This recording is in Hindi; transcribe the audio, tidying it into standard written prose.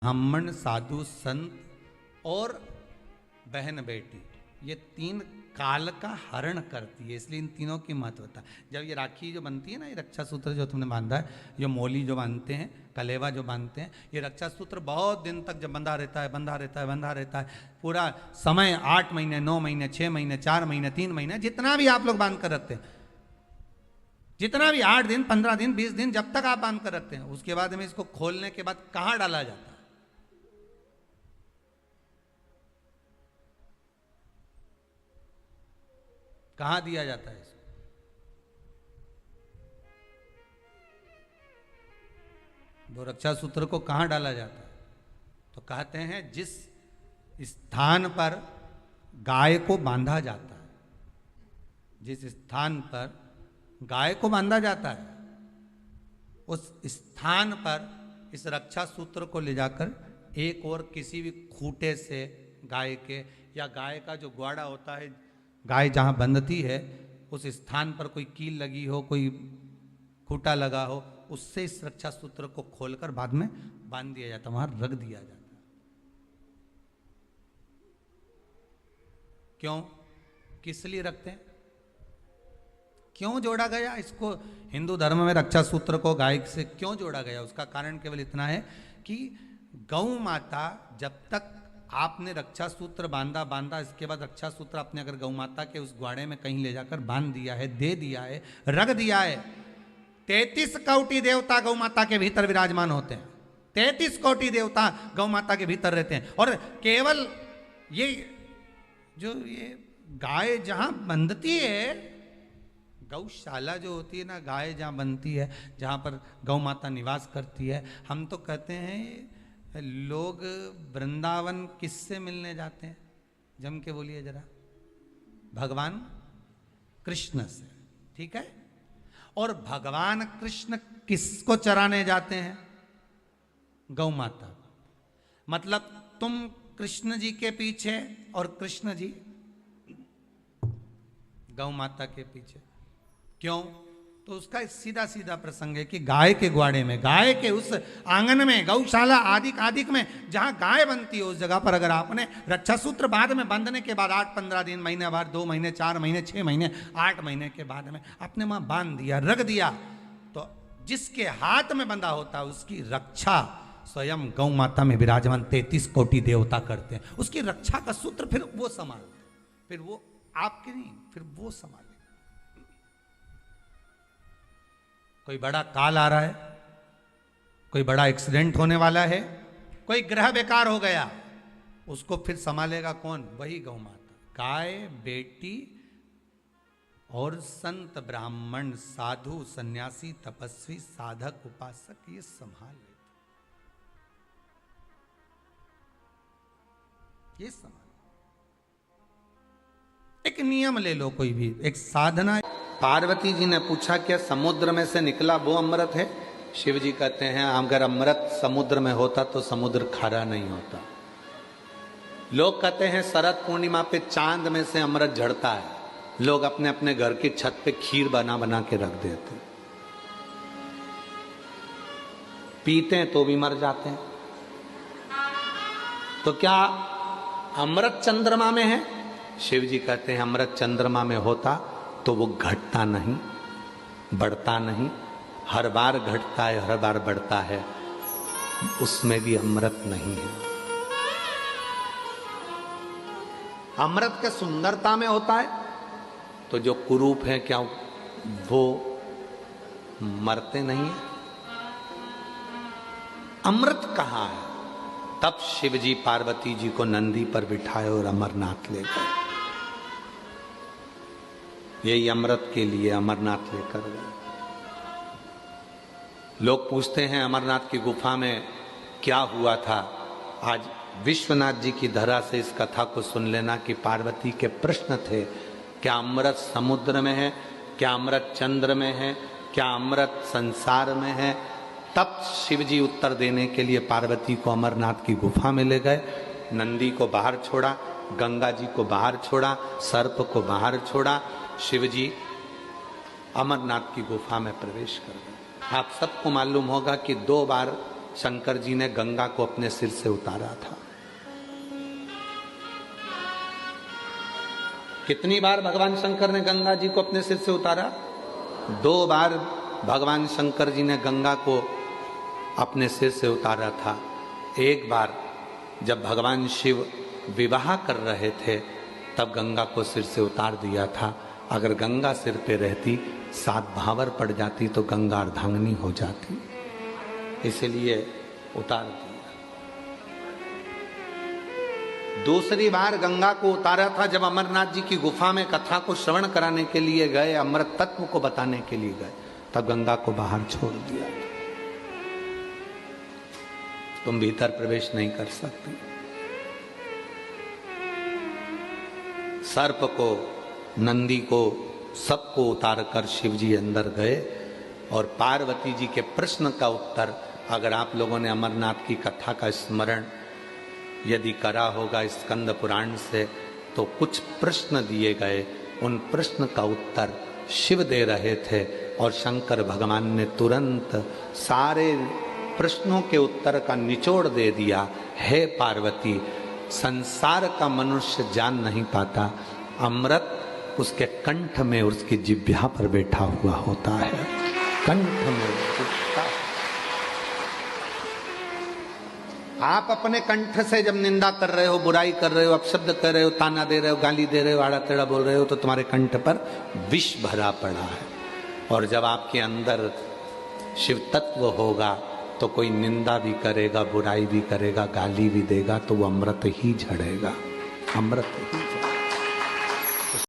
ब्राह्मण, साधु, संत और बहन बेटी, ये तीन काल का हरण करती है, इसलिए इन तीनों की महत्वता। जब ये राखी जो बनती है ना, ये रक्षा सूत्र जो तुमने बांधा है, ये मोली जो बांधते हैं, कलेवा जो बांधते हैं, ये रक्षा सूत्र बहुत दिन तक जब बंधा रहता है, बंधा रहता है, बंधा रहता है, पूरा समय 8 महीने, 9 महीने, 6 महीने, 4 महीने, 3 महीने, जितना भी आप लोग बांध कर रखते हैं, जितना भी 8 दिन, 15 दिन, 20 दिन, जब तक आप बांध कर रखते हैं, उसके बाद में इसको खोलने के बाद कहाँ डाला जाता है? कहां दिया जाता है इसको? वो रक्षा सूत्र को कहां डाला जाता है? तो कहते हैं जिस स्थान पर गाय को बांधा जाता है, जिस स्थान पर गाय को बांधा जाता है, उस स्थान पर इस रक्षा सूत्र को ले जाकर एक और किसी भी खूंटे से गाय के, या गाय का जो ग्वाड़ा होता है, गाय जहाँ बंधती है, उस स्थान पर कोई कील लगी हो, कोई खूंटा लगा हो, उससे इस रक्षा सूत्र को खोलकर बाद में बांध दिया जाता, वहां रख दिया जाता। क्यों, किस लिए रखते हैं, क्यों जोड़ा गया इसको? हिंदू धर्म में रक्षा सूत्र को गाय से क्यों जोड़ा गया? उसका कारण केवल इतना है कि गौ माता, जब तक आपने रक्षा सूत्र बांधा, इसके बाद रक्षा सूत्र आपने अगर गौ माता के उस ग्वाड़े में कहीं ले जाकर बांध दिया है, दे दिया है, रख दिया है, 33 कोटि देवता गौ माता के भीतर विराजमान होते हैं, 33 कोटि देवता गौ माता के भीतर रहते हैं। और केवल ये जो ये गाय जहां बंधती है, गौशाला जो होती है ना, गाय जहां बनती है, जहां पर गौ माता निवास करती है, हम तो कहते हैं लोग वृंदावन किससे मिलने जाते हैं? जम के बोलिए जरा, भगवान कृष्ण से, ठीक है? और भगवान कृष्ण किसको चराने जाते हैं? गौ माता। मतलब तुम कृष्ण जी के पीछे और कृष्ण जी गौ माता के पीछे। क्यों? तो उसका सीधा सीधा प्रसंग है कि गाय के ग्वाड़े में, गाय के उस आंगन में, गौशाला आदि में जहां गाय बनती है, उस जगह पर अगर आपने रक्षा सूत्र बाद में बांधने के बाद 8-15 दिन, महीने बाद, 2 महीने, 4 महीने, 6 महीने, 8 महीने के बाद में आपने वहां बांध दिया, रख दिया, तो जिसके हाथ में बंधा होता है उसकी रक्षा स्वयं गौ माता में विराजमान 33 कोटि देवता करते हैं। उसकी रक्षा का सूत्र फिर वो संभालते, फिर वो आपके नहीं, फिर वो संभाल। कोई बड़ा काल आ रहा है, कोई बड़ा एक्सीडेंट होने वाला है, कोई ग्रह बेकार हो गया, उसको फिर संभालेगा कौन? वही गौ माता। गाय, बेटी और संत, ब्राह्मण, साधु, सन्यासी, तपस्वी, साधक, उपासक, ये संभाल लेते, ये संभाल। एक नियम ले लो, कोई भी एक साधना। पार्वती जी ने पूछा क्या समुद्र में से निकला वो अमृत है? शिव जी कहते हैं अगर अमृत समुद्र में होता तो समुद्र खारा नहीं होता। लोग कहते हैं शरद पूर्णिमा पे चांद में से अमृत झड़ता है, लोग अपने अपने घर की छत पे खीर बना बना के रख देते हैं, पीते हैं तो भी मर जाते हैं। तो क्या अमृत चंद्रमा में है? शिव जी कहते हैं अमृत चंद्रमा में होता तो वो घटता नहीं, बढ़ता नहीं, हर बार घटता है, हर बार बढ़ता है, उसमें भी अमृत नहीं है। अमृत के सुंदरता में होता है, तो जो कुरूप है क्या वो मरते नहीं है? अमृत कहाँ है? तब शिव जी पार्वती जी को नंदी पर बिठाए और अमरनाथ ले गए। यही अमृत के लिए अमरनाथ लेकर गए। लोग पूछते हैं अमरनाथ की गुफा में क्या हुआ था। आज विश्वनाथ जी की धरा से इस कथा को सुन लेना कि पार्वती के प्रश्न थे, क्या अमृत समुद्र में है, क्या अमृत चंद्र में है, क्या अमृत संसार में है? तब शिव जी उत्तर देने के लिए पार्वती को अमरनाथ की गुफा में ले गए, नंदी को बाहर छोड़ा, गंगा जी को बाहर छोड़ा, सर्प को बाहर छोड़ा, शिव जी अमरनाथ की गुफा में प्रवेश कर गए। आप सबको मालूम होगा कि 2 बार शंकर जी ने गंगा को अपने सिर से उतारा था। कितनी बार भगवान शंकर ने गंगा जी को अपने सिर से उतारा? 2 बार भगवान शंकर जी ने गंगा को अपने सिर से उतारा था। एक बार जब भगवान शिव विवाह कर रहे थे तब गंगा को सिर से उतार दिया था। अगर गंगा सिर पे रहती, 7 भावर पड़ जाती तो गंगा अर्धांगिनी हो जाती, इसलिए उतार दिया। दूसरी बार गंगा को उतारा था जब अमरनाथ जी की गुफा में कथा को श्रवण कराने के लिए गए, अमृत तत्व को बताने के लिए गए, तब गंगा को बाहर छोड़ दिया था। तुम भीतर प्रवेश नहीं कर सकते। सर्प को, नंदी को, सबको उतार कर शिव जी अंदर गए और पार्वती जी के प्रश्न का उत्तर, अगर आप लोगों ने अमरनाथ की कथा का स्मरण यदि करा होगा स्कंद पुराण से, तो कुछ प्रश्न दिए गए, उन प्रश्न का उत्तर शिव दे रहे थे और शंकर भगवान ने तुरंत सारे प्रश्नों के उत्तर का निचोड़ दे दिया। हे पार्वती, संसार का मनुष्य जान नहीं पाता, अमृत उसके कंठ में और उसकी जिह्वा पर बैठा हुआ होता है। कंठ में आप अपने कंठ से जब निंदा कर रहे हो, बुराई कर रहे हो, अपशब्द कर रहे हो, ताना दे रहे हो, गाली दे रहे हो, आड़ा टेढ़ा बोल रहे हो, तो तुम्हारे कंठ पर विष भरा पड़ा है। और जब आपके अंदर शिव तत्व होगा तो कोई निंदा भी करेगा, बुराई भी करेगा, गाली भी देगा, तो वो अमृत ही झड़ेगा, अमृत ही झड़ेगा।